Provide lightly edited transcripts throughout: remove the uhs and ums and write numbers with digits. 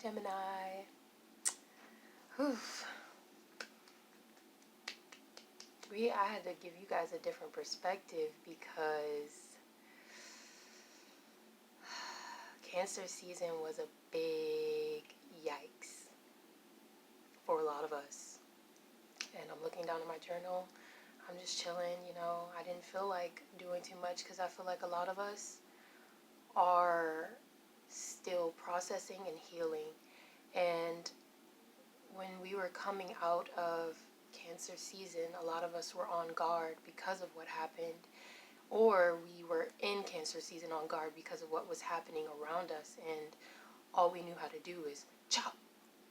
Gemini. Whew. I had to give you guys a different perspective because Cancer season was a big yikes for a lot of us. And I'm looking down at my journal. I'm just chilling, I didn't feel like doing too much because I feel like a lot of us are still processing and healing. And when we were coming out of Cancer season, a lot of us were on guard because of what happened, or we were in Cancer season on guard because of what was happening around us, and all we knew how to do is chop,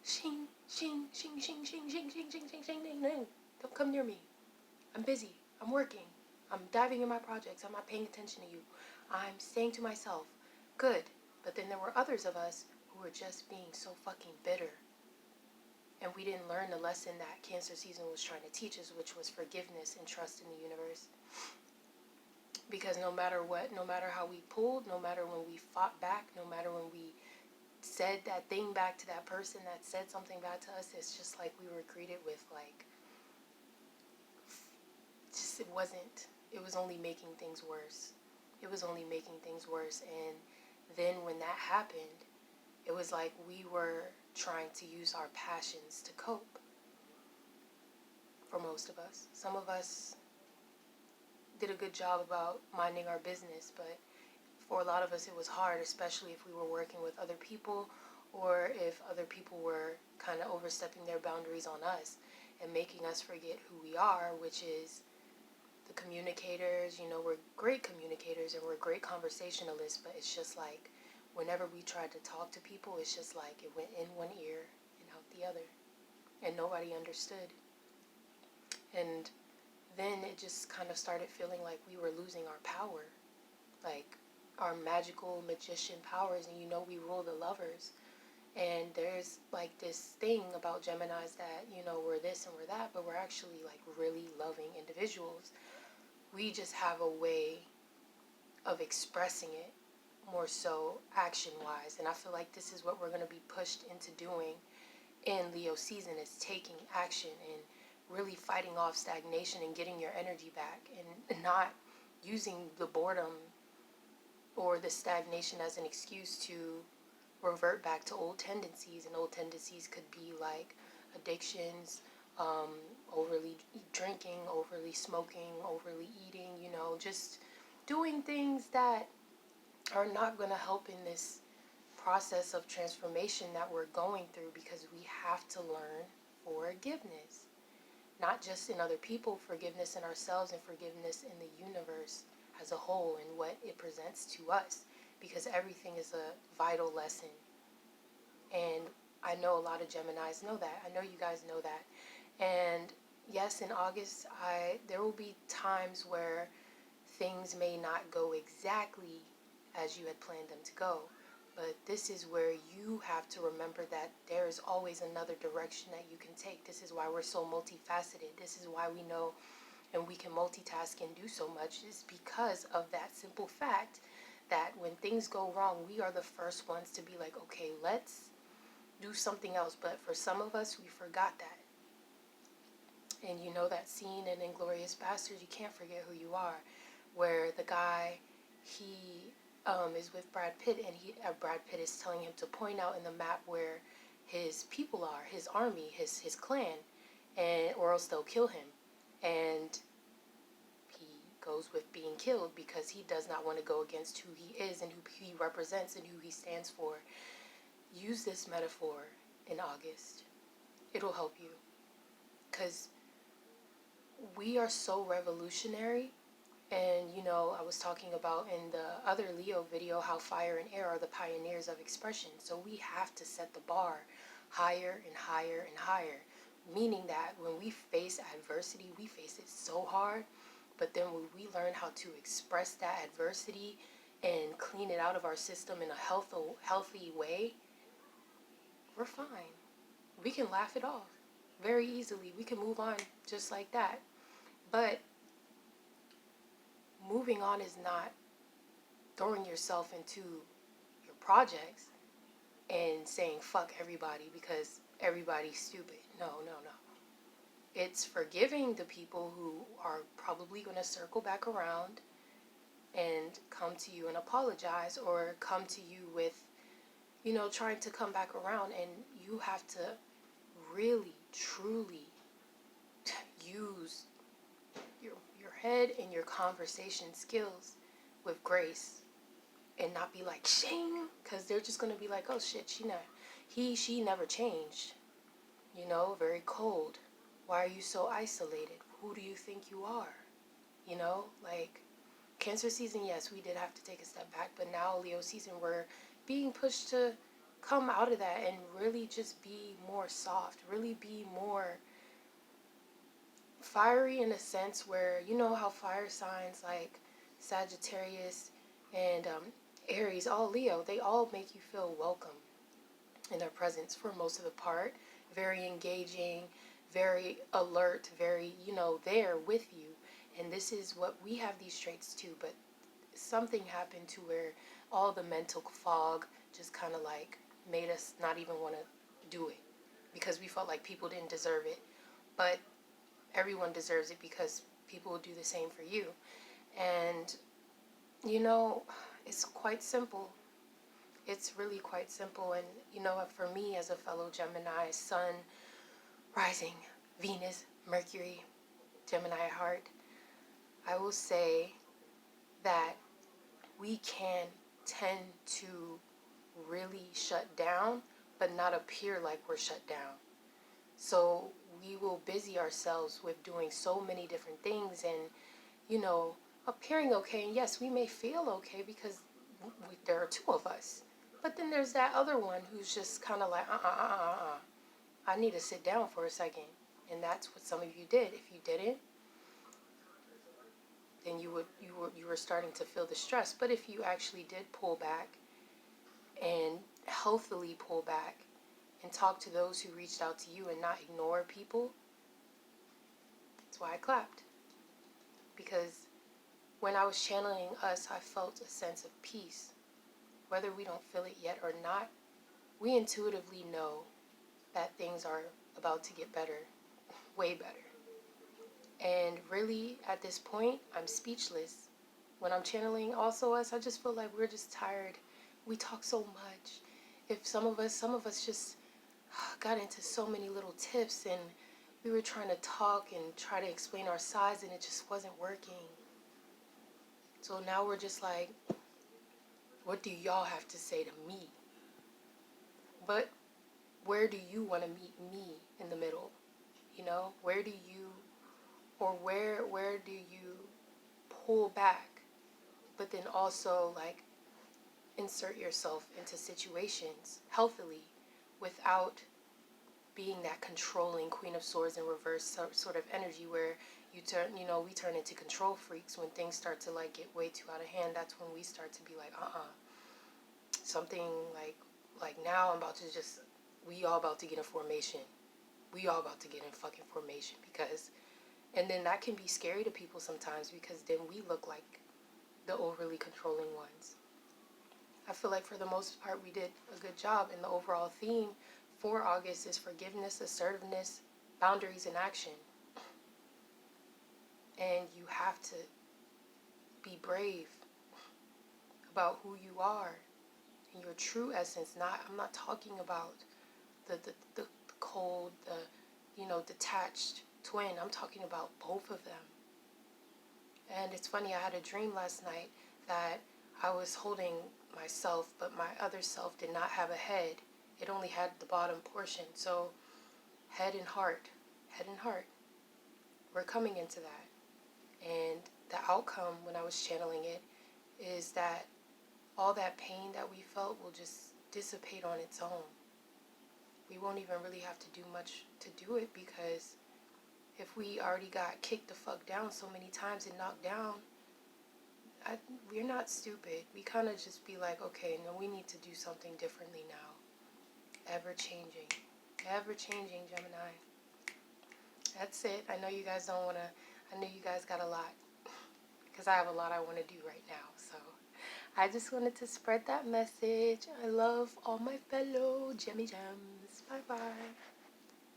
shing, shing, shing, shing, shing, shing, shing, shing, shing, shing, shing, shing. Don't come near me. I'm busy. I'm working. I'm diving in my projects. I'm not paying attention to you. I'm staying to myself. Good. But then there were others of us who were just being so fucking bitter. And we didn't learn the lesson that Cancer season was trying to teach us, which was forgiveness and trust in the universe. Because no matter what, no matter how we pulled, no matter when we fought back, no matter when we said that thing back to that person that said something bad to us, it's just like we were greeted with it was only making things worse. It was only making things worse. And then when that happened, it was like we were trying to use our passions to cope. For most of us. Some of us did a good job about minding our business, but for a lot of us it was hard, especially if we were working with other people or if other people were kind of overstepping their boundaries on us and making us forget who we are, which is the communicators. We're great communicators and we're great conversationalists, but it's just like whenever we tried to talk to people, it's just like it went in one ear and out the other, and nobody understood. And then it just kind of started feeling like we were losing our power, like our magical magician powers. And we rule the lovers. And there's like this thing about Geminis that, we're this and we're that, but we're actually like really loving individuals. We just have a way of expressing it more so action-wise. And I feel like this is what we're going to be pushed into doing in Leo season, is taking action and really fighting off stagnation and getting your energy back, and not using the boredom or the stagnation as an excuse to revert back to old tendencies. And old tendencies could be like addictions, overly drinking, overly smoking, overly eating, just doing things that are not going to help in this process of transformation that we're going through, because we have to learn forgiveness. Not just in other people, forgiveness in ourselves, and forgiveness in the universe as a whole and what it presents to us, because everything is a vital lesson. And I know a lot of Geminis know that. I know you guys know that. And yes, in August, there will be times where things may not go exactly as you had planned them to go. But this is where you have to remember that there is always another direction that you can take. This is why we're so multifaceted. This is why we know and we can multitask and do so much, is because of that simple fact that when things go wrong, we are the first ones to be like, okay, let's do something else. But for some of us, we forgot that. And that scene in Inglourious Basterds, you can't forget who you are, where the guy, he is with Brad Pitt, and Brad Pitt is telling him to point out in the map where his people are, his army, his clan, or else they'll kill him. And he goes with being killed because he does not want to go against who he is and who he represents and who he stands for. Use this metaphor in August. It'll help you, because we are so revolutionary. And, I was talking about in the other Leo video how fire and air are the pioneers of expression. So we have to set the bar higher and higher and higher. Meaning that when we face adversity, we face it so hard. But then when we learn how to express that adversity and clean it out of our system in a healthy way, we're fine. We can laugh it off very easily. We can move on just like that. But moving on is not throwing yourself into your projects and saying fuck everybody because everybody's stupid. No, no, no. It's forgiving the people who are probably going to circle back around and come to you and apologize, or come to you with, trying to come back around. And you have to really, truly use your head and your conversation skills with grace, and not be like shame, because they're just going to be like, oh shit, she never changed, very cold. Why are you so isolated? Who do you think you are? Like, Cancer season, yes, we did have to take a step back, but now Leo season, we're being pushed to come out of that and really just be more soft, really be more fiery, in a sense where, how fire signs like Sagittarius and Aries, all Leo, they all make you feel welcome in their presence for most of the part. Very engaging, very alert, very, there with you. And this is what we have, these traits too, but something happened to where all the mental fog just kind of like made us not even want to do it, because we felt like people didn't deserve it. But everyone deserves it, because people will do the same for you. And, it's quite simple. It's really quite simple. And, for me as a fellow Gemini, Sun, Rising, Venus, Mercury, Gemini heart, I will say that we can tend to really shut down, but not appear like we're shut down. So we will busy ourselves with doing so many different things and, appearing okay. And yes, we may feel okay because there are two of us. But then there's that other one who's just kind of like, I need to sit down for a second. And that's what some of you did. If you didn't, then you were starting to feel the stress. But if you actually did pull back and healthily pull back and talk to those who reached out to you and not ignore people, that's why I clapped. Because when I was channeling us, I felt a sense of peace. Whether we don't feel it yet or not, we intuitively know that things are about to get better, way better. And really, at this point, I'm speechless. When I'm channeling also us, I just feel like we're just tired. We talk so much. If some of us just got into so many little tips, and we were trying to talk and try to explain our sides, and it just wasn't working. So now we're just like, what do y'all have to say to me? But where do you want to meet me in the middle? Where do you, or where do you pull back, but then also like insert yourself into situations healthily without being that controlling Queen of Swords in reverse sort of energy where we turn into control freaks when things start to like get way too out of hand. That's when we start to be like, something like now I'm about to just, we all about to get in formation. We all about to get in fucking formation, because, and then that can be scary to people sometimes, because then we look like the overly controlling ones. I feel like for the most part we did a good job, and the overall theme for August is forgiveness, assertiveness, boundaries, and action. And you have to be brave about who you are and your true essence. I'm not talking about the cold, detached twin. I'm talking about both of them. And it's funny, I had a dream last night that I was holding myself, but my other self did not have a head. It only had the bottom portion. So head and heart, we're coming into that. And the outcome when I was channeling it is that all that pain that we felt will just dissipate on its own. We won't even really have to do much to do it, because if we already got kicked the fuck down so many times and knocked down, we're not stupid. We kind of just be like, okay, no, we need to do something differently now. Ever changing, Gemini. That's it. I know you guys don't want to, I know you guys got a lot, because I have a lot I want to do right now. So I just wanted to spread that message. I love all my fellow Gemmy Gems. Bye bye.